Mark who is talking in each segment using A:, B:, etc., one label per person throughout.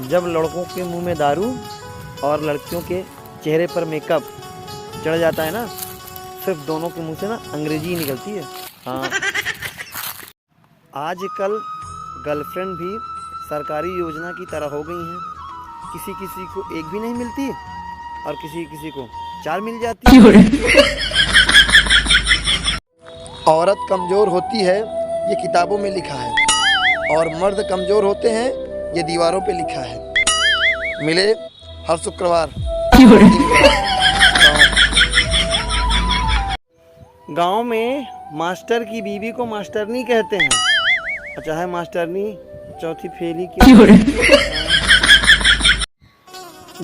A: जब लड़कों के मुंह में दारू और लड़कियों के चेहरे पर मेकअप चढ़ जाता है ना, सिर्फ दोनों के मुंह से ना अंग्रेजी ही निकलती है। हाँ, आजकल गर्लफ्रेंड भी सरकारी योजना की तरह हो गई हैं। किसी किसी को एक भी नहीं मिलती और किसी किसी को 4 मिल जाती है। औरत कमज़ोर होती है ये किताबों में लिखा है, और मर्द कमज़ोर होते हैं ये दीवारों पे लिखा है। मिले हर शुक्रवार। गांव में मास्टर की बीवी को मास्टरनी कहते हैं, और चाहे मास्टरनी चौथी फेली की।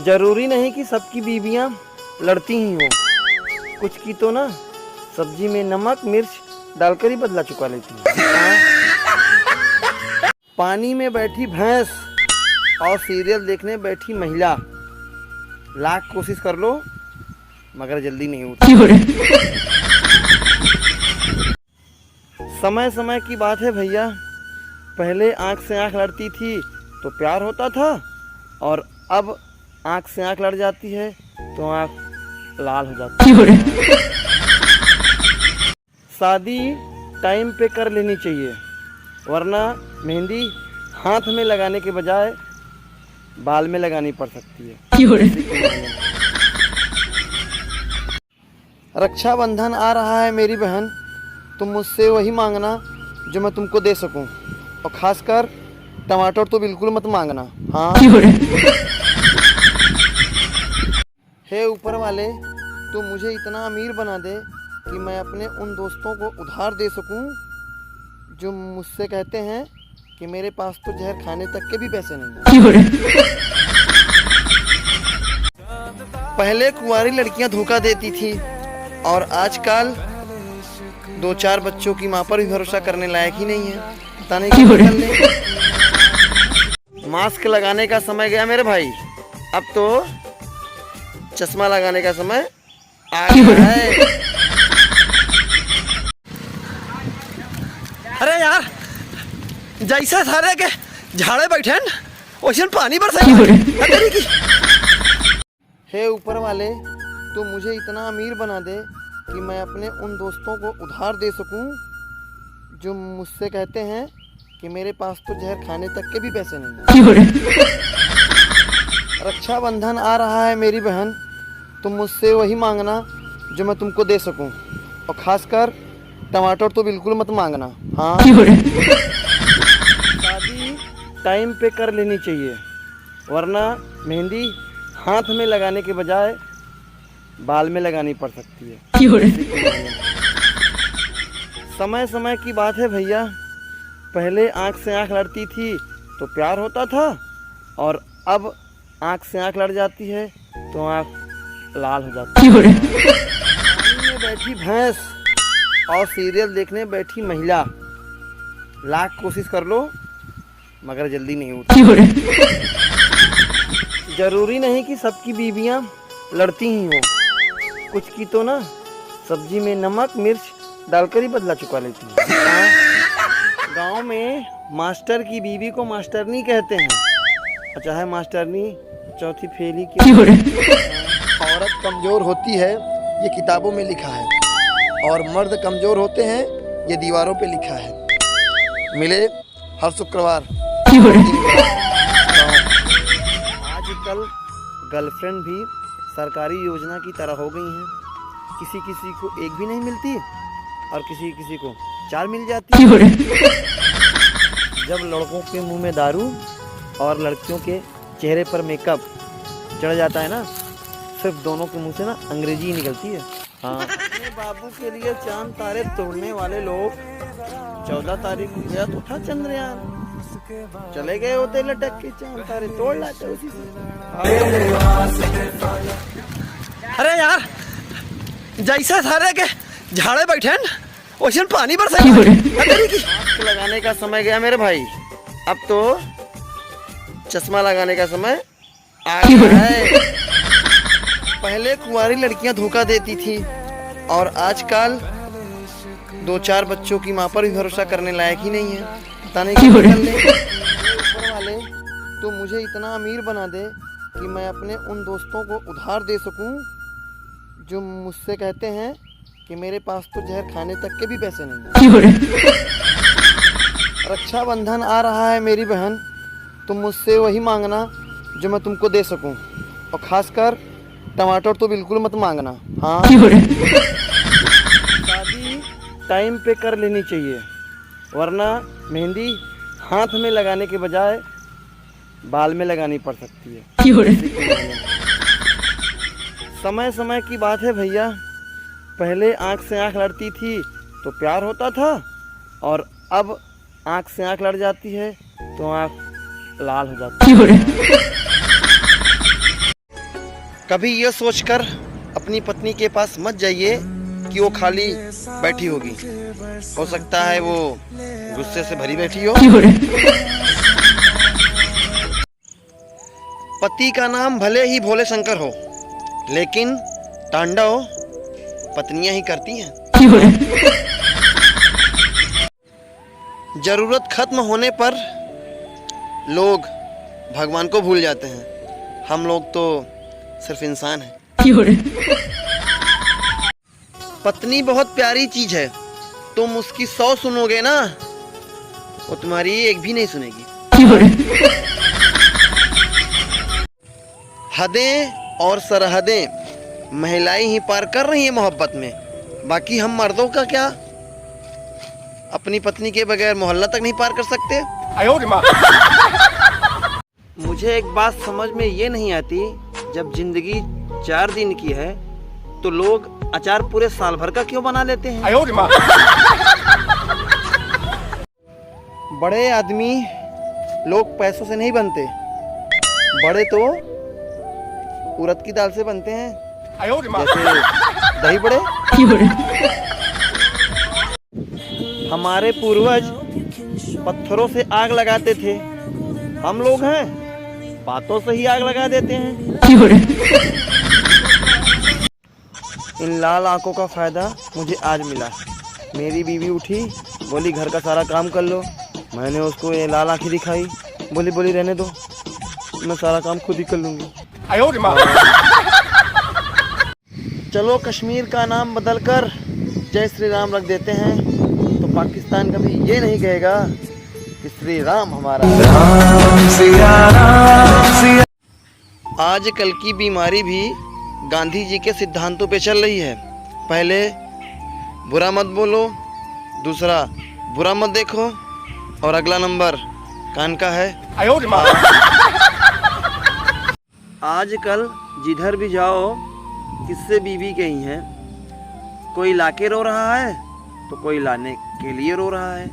A: जरूरी नहीं कि सबकी बीवियां लड़ती ही हो, कुछ की तो ना सब्जी में नमक मिर्च डालकर ही बदला चुका लेती है। पानी में बैठी भैंस और सीरियल देखने बैठी महिला, लाख कोशिश कर लो मगर जल्दी नहीं होती। समय समय की बात है भैया, पहले आंख से आंख लड़ती थी तो प्यार होता था, और अब आंख से आंख लड़ जाती है तो आंख लाल हो जाती है। शादी टाइम पे कर लेनी चाहिए, वरना मेहंदी हाथ में लगाने के बजाय बाल में लगानी पड़ सकती है। रक्षाबंधन आ रहा है मेरी बहन, तुम मुझसे वही मांगना जो मैं तुमको दे सकूं, और खासकर टमाटर तो बिल्कुल मत मांगना। हाँ। हे ऊपर वाले, तू मुझे इतना अमीर बना दे कि मैं अपने उन दोस्तों को उधार दे सकूं जो मुझसे कहते हैं कि मेरे पास तो जहर खाने तक के भी पैसे नहीं हैं। पहले कुंवारी लड़कियां धोखा देती थी, और आजकल 2-4 बच्चों की माँ पर भी भरोसा करने लायक ही नहीं है। पता नहीं क्या करने। मास्क लगाने का समय गया मेरे भाई, अब तो चश्मा लगाने का समय आ गया है।
B: अरे यार, जैसे सारे के झाड़े बैठे वैसे पानी बरसाई।
A: हे ऊपर वाले, तू मुझे इतना अमीर बना दे कि मैं अपने उन दोस्तों को उधार दे सकूं जो मुझसे कहते हैं कि मेरे पास तो जहर खाने तक के भी पैसे नहीं हैं। रक्षाबंधन आ रहा है मेरी बहन, तुम मुझसे वही मांगना जो मैं तुमको दे सकूं, और खासकर टमाटर तो बिल्कुल मत मांगना। हाँ। शादी टाइम पे कर लेनी चाहिए, वरना मेहंदी हाथ में लगाने के बजाय बाल में लगानी पड़ सकती है। समय समय की बात है भैया, पहले आंख से आंख लड़ती थी तो प्यार होता था, और अब आंख से आंख लड़ जाती है तो आंख लाल हो जाती है। पानी में बैठी भैंस और सीरियल देखने बैठी महिला, लाख कोशिश कर लो मगर जल्दी नहीं होती। जरूरी नहीं कि सबकी बीवियां लड़ती ही हो, कुछ की तो ना सब्जी में नमक मिर्च डालकर ही बदला चुका लेती है। गांव में मास्टर की बीवी को मास्टरनी कहते हैं, और चाहे मास्टरनी चौथी फेली की। औरत कमज़ोर होती है ये किताबों में लिखा है, और मर्द कमज़ोर होते हैं ये दीवारों पे लिखा है। मिले हर शुक्रवार। आजकल गर्लफ्रेंड भी सरकारी योजना की तरह हो गई हैं। किसी किसी को एक भी नहीं मिलती और किसी किसी को 4 मिल जाती है। जब लड़कों के मुंह में दारू और लड़कियों के चेहरे पर मेकअप चढ़ जाता है ना, सिर्फ दोनों के मुंह से ना अंग्रेजी ही निकलती है। हाँ। अपने बाबू के लिए चांद तारे तोड़ने वाले लोग 14 तारीख को गया तो था चंद्रयान, चले गए होते लटक के चांद तारे तोड़ लाते उसी से।
B: अरे यार, जैसे सारे के झाड़े बैठे वैसे पानी बरसाई।
A: मास्क लगाने का समय गया मेरे भाई, अब तो चश्मा लगाने का समय आ गया है। पहले कुंवारी लड़कियां धोखा देती थी, और आजकल 2-4 बच्चों की माँ पर भी भरोसा करने लायक ही नहीं है। पता नहीं क्या करने। ऊपर वाले, तू मुझे इतना अमीर बना दे कि मैं अपने उन दोस्तों को उधार दे सकूं जो मुझसे कहते हैं कि मेरे पास तो जहर खाने तक के भी पैसे नहीं हैं। रक्षाबंधन आ रहा है मेरी बहन, तुम मुझसे वही मांगना जो मैं तुमको दे सकूं, और खासकर टमाटर तो बिल्कुल मत मांगना। हाँ, शादी टाइम पे कर लेनी चाहिए, वरना मेहंदी हाथ में लगाने के बजाय बाल में लगानी पड़ सकती है। समय समय की बात है भैया, पहले आँख से आँख लड़ती थी तो प्यार होता था, और अब आँख से आँख लड़ जाती है तो आँख लाल हो जाती है। कभी ये सोचकर अपनी पत्नी के पास मत जाइए कि वो खाली बैठी होगी, हो सकता है वो गुस्से से भरी बैठी हो। पति का नाम भले ही भोले शंकर हो, लेकिन तांडव पत्नियां ही करती हैं। जरूरत खत्म होने पर लोग भगवान को भूल जाते हैं, हम लोग तो सिर्फ इंसान हैं। पत्नी बहुत प्यारी चीज है, तुम उसकी 100 सुनोगे ना, वो तुम्हारी एक भी नहीं सुनेगी। हदें और सरहदें महिलाएं ही पार कर रही हैं मोहब्बत में, बाकी हम मर्दों का क्या? अपनी पत्नी के बगैर मोहल्ला तक नहीं पार कर सकते। मुझे एक बात समझ में ये नहीं आती, जब जिंदगी 4 दिन की है तो लोग अचार पूरे साल भर का क्यों बना लेते हैं? बड़े आदमी लोग पैसों से नहीं बनते, बड़े तो उड़द की दाल से बनते हैं, जैसे दही बड़े। हमारे पूर्वज पत्थरों से आग लगाते थे, हम लोग हैं बातों से ही आग लगा देते हैं। इन लाल आंखों का फायदा मुझे आज मिला। मेरी बीवी उठी, बोली घर का सारा काम कर लो, मैंने उसको ये लाल आंखें दिखाई, बोली रहने दो, मैं सारा काम खुद ही कर लूंगी। चलो कश्मीर का नाम बदलकर जय श्री राम रख देते हैं, तो पाकिस्तान कभी ये नहीं कहेगा कि श्री राम हमारा। आजकल की बीमारी भी गांधी जी के सिद्धांतों पे चल रही है। पहले बुरा मत बोलो, दूसरा बुरा मत देखो, और अगला नंबर कान का है। आजकल जिधर भी जाओ किससे बीवी गई हैं, कोई लाके रो रहा है तो कोई लाने के लिए रो रहा है।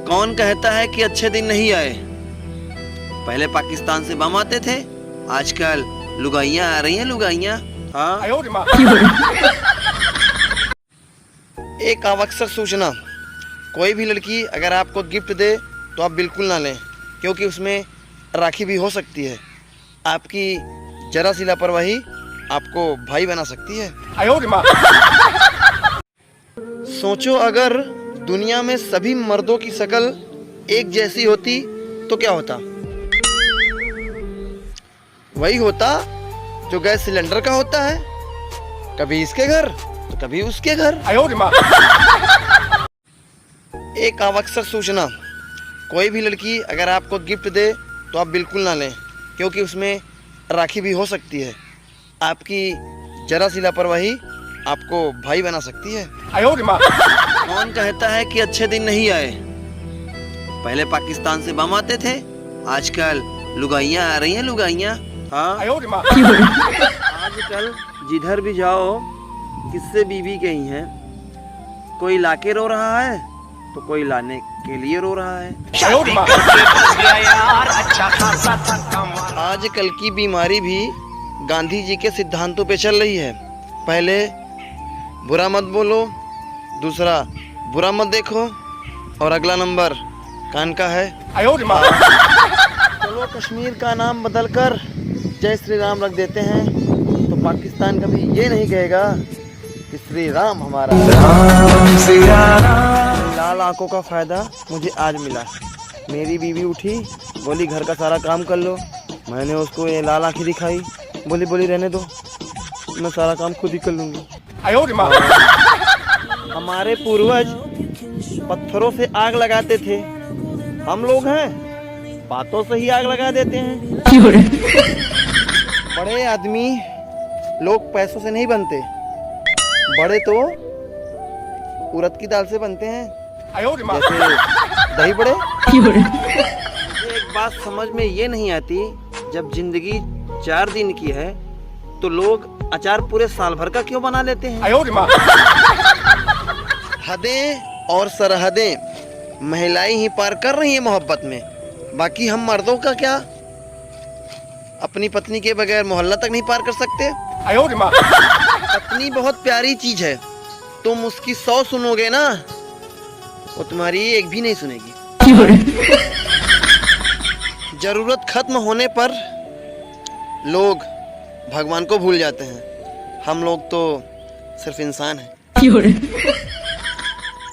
A: कौन कहता है कि अच्छे दिन नहीं आए? पहले पाकिस्तान से बम आते थे, आजकल लुगाइयां आ रही हैं, लुगाइयां। हाँ। एक आवश्यक सूचना, कोई भी लड़की अगर आपको गिफ्ट दे तो आप बिल्कुल ना लें, क्योंकि उसमें राखी भी हो सकती है। आपकी जरा सी लापरवाही आपको भाई बना सकती है। सोचो अगर दुनिया में सभी मर्दों की शक्ल एक जैसी होती तो क्या होता? वही होता जो गैस सिलेंडर का होता है, कभी इसके घर तो कभी उसके घर। एक आवश्यक सूचना, कोई भी लड़की अगर आपको गिफ्ट दे तो आप बिल्कुल ना लें, क्योंकि उसमें राखी भी हो सकती है। आपकी जरा सी लापरवाही आपको भाई बना सकती है। कौन कहता है कि अच्छे दिन नहीं आए? पहले पाकिस्तान से बम आते थे, आजकल लुगाइयां आ रही हैं, लुगाइयां। हाँ। आजकल जिधर भी जाओ किससे बीवी गई हैं, कोई लाके रो रहा है तो कोई लाने के लिए रो रहा है। आजकल की बीमारी भी गांधी जी के सिद्धांतों पे चल रही है। पहले बुरा मत बोलो, दूसरा बुरा मत देखो, और अगला नंबर कान का है। चलो कश्मीर का नाम बदलकर जय श्री राम रख देते हैं, तो पाकिस्तान कभी ये नहीं कहेगा कि श्री राम हमारा। लाल आंखों का फ़ायदा मुझे आज मिला। मेरी बीवी उठी, बोली घर का सारा काम कर लो। मैंने उसको ये लाल आंखें दिखाई, बोली रहने दो, मैं सारा काम खुद ही कर लूँगी। हमारे पूर्वज पत्थरों से आग लगाते थे, हम लोग हैं बातों से ही आग लगा देते हैं। बड़े आदमी लोग पैसों से नहीं बनते, बड़े तो उड़द की दाल से बनते हैं, जैसे दही बड़े। एक बात समझ में ये नहीं आती, जब जिंदगी 4 दिन की है तो लोग अचार पूरे साल भर का क्यों बना लेते हैं। हदें और सरहदें महिलाएं ही पार कर रही हैं मोहब्बत में, बाकी हम मर्दों का क्या? अपनी पत्नी के बगैर मोहल्ला तक नहीं पार कर सकते। पत्नी बहुत प्यारी चीज है, तुम उसकी 100 सुनोगे ना, वो तुम्हारी एक भी नहीं सुनेगी। जरूरत खत्म होने पर लोग भगवान को भूल जाते हैं, हम लोग तो सिर्फ इंसान हैं।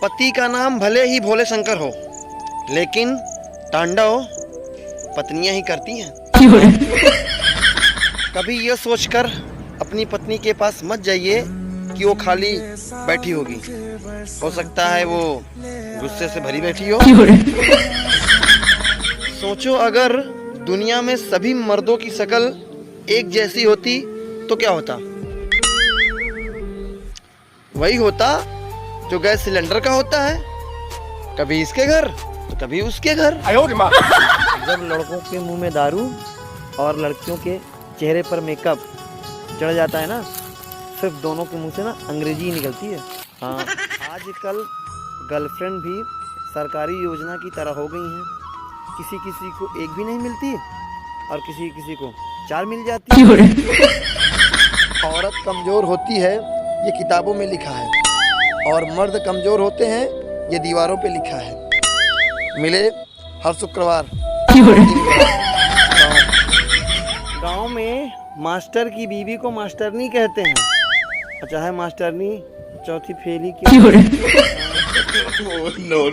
A: पति का नाम भले ही भोले शंकर हो, लेकिन तांडव पत्नियां ही करती हैं। कभी ये सोचकर अपनी पत्नी के पास मत जाइए कि वो खाली बैठी होगी, हो सकता है वो गुस्से से भरी बैठी हो। सोचो अगर दुनिया में सभी मर्दों की शक्ल एक जैसी होती तो क्या होता? वही होता जो गैस सिलेंडर का होता है, कभी इसके घर तो कभी उसके घर। जब लड़कों के मुंह में दारू और लड़कियों के चेहरे पर मेकअप चढ़ जाता है ना, सिर्फ दोनों के मुंह से ना अंग्रेजी ही निकलती है। हाँ, आजकल गर्लफ्रेंड भी सरकारी योजना की तरह हो गई हैं, किसी किसी को एक भी नहीं मिलती और किसी किसी को 4 मिल जाती है। औरत कमजोर होती है ये किताबों में लिखा है, और मर्द कमजोर होते हैं ये दीवारों पे लिखा है। मिले हर शुक्रवार। गांव में मास्टर की बीवी को मास्टरनी कहते हैं, चाहे मास्टरनी चौथी फेली की। नो।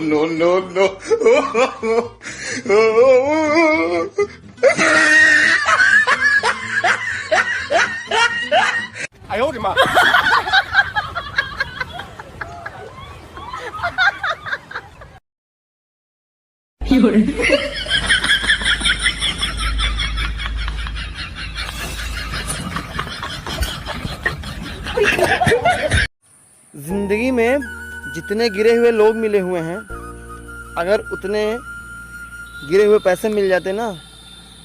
A: जिंदगी में जितने गिरे हुए लोग मिले हुए हैं, अगर उतने गिरे हुए पैसे मिल जाते ना,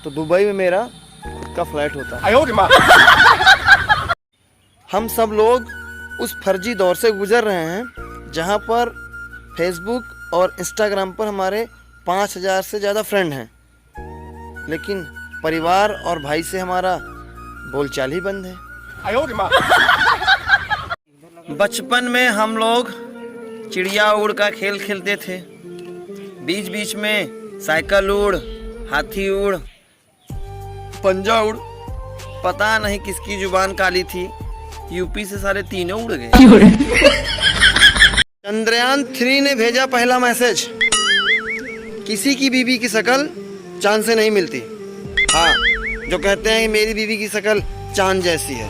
A: तो दुबई में मेरा खुद का फ्लैट होता। हम सब लोग उस फर्जी दौर से गुजर रहे हैं जहां पर फेसबुक और इंस्टाग्राम पर हमारे 5000 से ज़्यादा फ्रेंड हैं, लेकिन परिवार और भाई से हमारा बोलचाल ही बंद है। बचपन में हम लोग चिड़िया उड़ का खेल खेलते थे, बीच बीच में साइकिल उड़, हाथी उड़, पंजा उड़, पता नहीं किसकी जुबान काली थी, यूपी से सारे तीनों उड़ गए। चंद्रयान 3 ने भेजा पहला मैसेज, किसी की बीवी की शक्ल चांद से नहीं मिलती। हाँ, जो कहते हैं मेरी बीवी की शक्ल चांद जैसी है।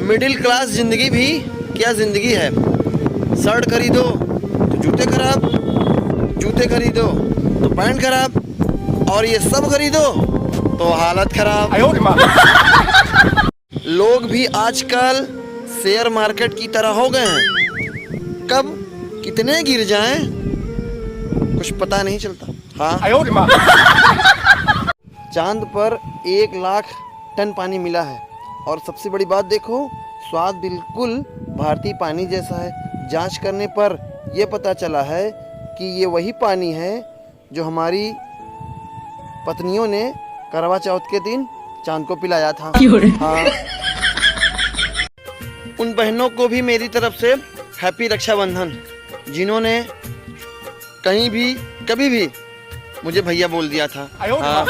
A: मिडिल क्लास जिंदगी भी क्या जिंदगी है, शर्ट खरीदो तो जूते खराब, जूते खरीदो तो पैंट खराब, और ये सब खरीदो तो हालत खराब। लोग भी आजकल शेयर मार्केट की तरह हो गए हैं, कब कितने गिर जाएं कुछ पता नहीं चलता। हाँ, चांद पर 1 लाख टन पानी मिला है, और सबसे बड़ी बात देखो, स्वाद बिल्कुल भारतीय पानी जैसा है। जांच करने पर यह पता चला है कि ये वही पानी है जो हमारी पत्नियों ने करवा चौथ के दिन चांद को पिलाया था। हाँ, उन बहनों को भी मेरी तरफ से हैप्पी रक्षाबंधन, जिन्होंने कहीं भी कभी भी मुझे भैया बोल दिया था। हाँ।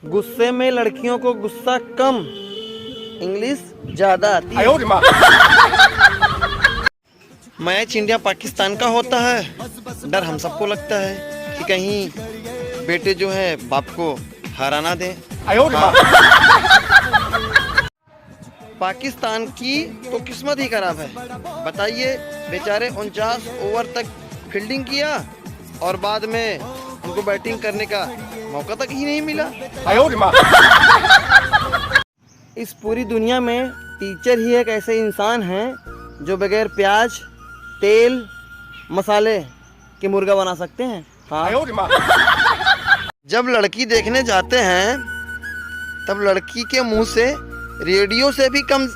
A: गुस्से में लड़कियों को गुस्सा कम, इंग्लिश ज्यादा आती है। मैच इंडिया पाकिस्तान का होता है। डर हम सबको लगता है कि कहीं बेटे जो है बाप को हरा ना दें। पाकिस्तान की तो किस्मत ही खराब है। बताइए, बेचारे 49 ओवर तक फील्डिंग किया और बाद में उनको बैटिंग करने का मौका तक ही नहीं मिला। इस पूरी दुनिया में टीचर ही एक ऐसे इंसान हैं जो बगैर प्याज, तेल, मसाले के मुर्गा बना सकते हैं। हाँ। जब लड़की देखने जाते हैं तब लड़की के मुंह से रेडियो से भी कम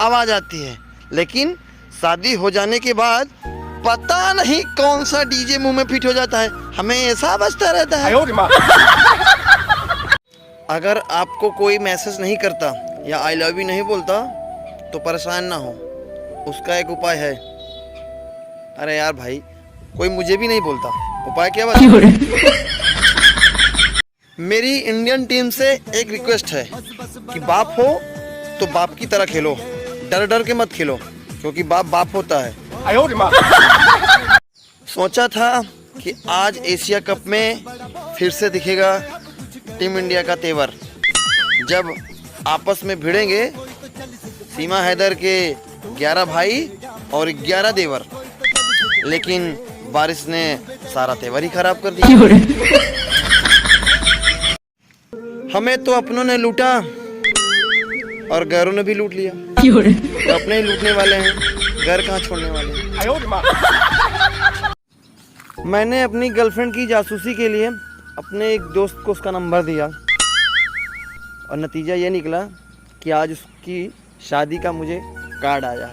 A: आवाज आती है, लेकिन शादी हो जाने के बाद पता नहीं कौन सा डीजे मुंह में फिट हो जाता है, हमें ऐसा बजता रहता है। अगर आपको कोई मैसेज नहीं करता या आई लव यू नहीं बोलता तो परेशान ना हो, उसका एक उपाय है। अरे यार भाई, कोई मुझे भी नहीं बोलता, उपाय क्या बात? मेरी इंडियन टीम से एक रिक्वेस्ट है कि बाप हो तो बाप की तरह खेलो, डर डर के मत खेलो, क्योंकि बाप बाप होता है। सोचा था कि आज एशिया कप में फिर से दिखेगा टीम इंडिया का तेवर, जब आपस में भिड़ेंगे सीमा हैदर के 11 भाई और 11 देवर, लेकिन बारिश ने सारा तेवर ही खराब कर दिया। हमें तो अपनों ने लूटा और गैरों ने भी लूट लिया। तो अपने ही लूटने वाले हैं, घर कहाँ छोड़ने वाले हैं। मैंने अपनी गर्लफ्रेंड की जासूसी के लिए अपने एक दोस्त को उसका नंबर दिया और नतीजा ये निकला कि आज उसकी शादी का मुझे कार्ड आया है।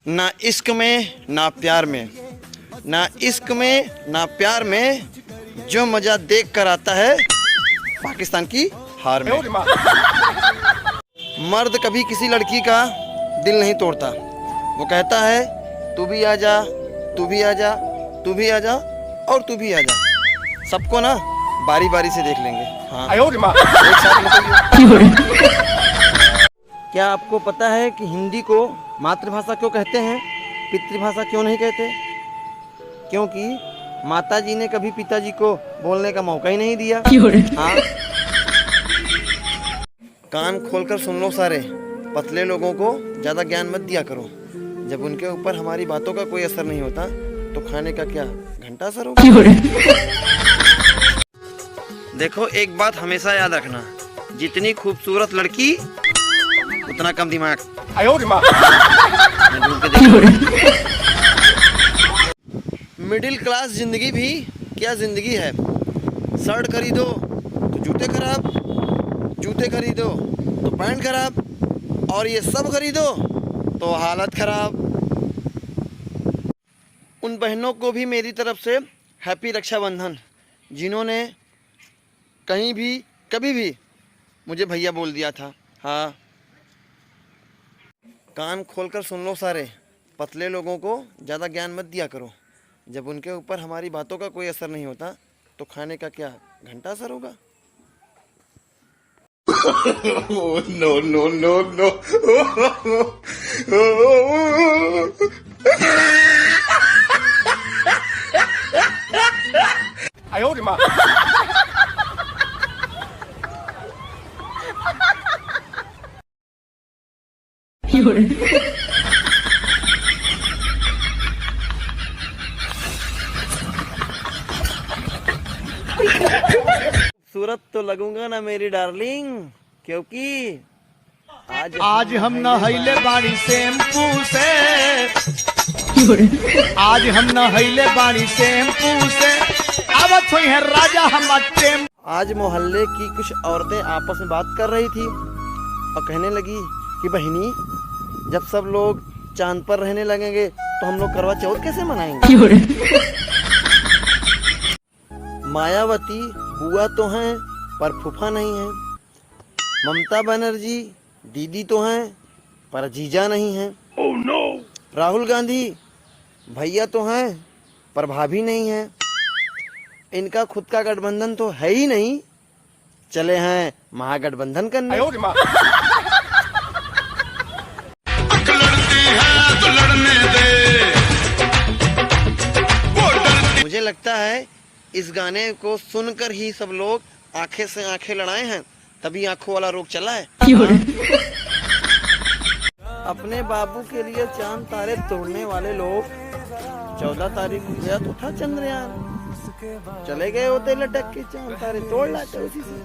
A: ना इश्क में ना प्यार में, ना इश्क में ना प्यार में, जो मजा देख कर आता है पाकिस्तान की हार में। मर्द कभी किसी लड़की का दिल नहीं तोड़ता, वो कहता है तू भी आ जा, तू भी आ जा, तू भी आ जा और तू भी आ जा, सबको ना बारी बारी से देख लेंगे। हाँ। एक साथ बताइए। क्या आपको पता है कि हिंदी को मातृभाषा क्यों कहते हैं, पितृभाषा क्यों नहीं कहते? क्योंकि माताजी ने कभी पिताजी को बोलने का मौका ही नहीं दिया। हाँ। कान खोलकर सुन लो सारे, पतले लोगों को ज्यादा ज्ञान मत दिया करो, जब उनके ऊपर हमारी बातों का कोई असर नहीं होता तो खाने का क्या घंटा असर होगा। देखो, एक बात हमेशा याद रखना, जितनी खूबसूरत लड़की उतना कम दिमाग। मिडिल क्लास जिंदगी भी क्या जिंदगी है। शर्ट खरीदो तो जूते खराब, जूते खरीदो तो पैंट खराब, और ये सब खरीदो तो हालत खराब। उन बहनों को भी मेरी तरफ से हैप्पी रक्षाबंधन, जिन्होंने कहीं भी कभी भी मुझे भैया बोल दिया था। हाँ। कान खोलकर सुन लो सारे, पतले लोगों को ज़्यादा ज्ञान मत दिया करो, जब उनके ऊपर हमारी बातों का कोई असर नहीं होता तो खाने का क्या घंटा असर होगा।
C: No, no, no, no.
A: सूरत तो लगूंगा ना मेरी डार्लिंग, क्योंकि
D: आज हम नहैले बाड़ी शैम्पू से, आज हम नहैले बाड़ी शैम्पू से, आवत हुई है राजा हम टेम।
A: आज मोहल्ले की कुछ औरतें आपस में बात कर रही थी और कहने लगी कि बहनी, जब सब लोग चांद पर रहने लगेंगे तो हम लोग करवा चौथ कैसे मनाएंगे। मायावती बुआ तो हैं पर फूफा नहीं है, ममता बनर्जी दीदी तो हैं पर जीजा नहीं है, राहुल गांधी भैया तो हैं पर भाभी नहीं है, इनका खुद का गठबंधन तो है ही नहीं, चले हैं महागठबंधन करने। इस गाने को सुनकर ही सब लोग आंखें से आंखें लड़ाए हैं, तभी आंखों वाला रोग चला है। अपने बाबू के लिए चांद तारे तोड़ने वाले लोग 14 तारीख को गया तो था चंद्रयान, चले गए होते लटक के चांद तारे तोड़ लाते उसी से।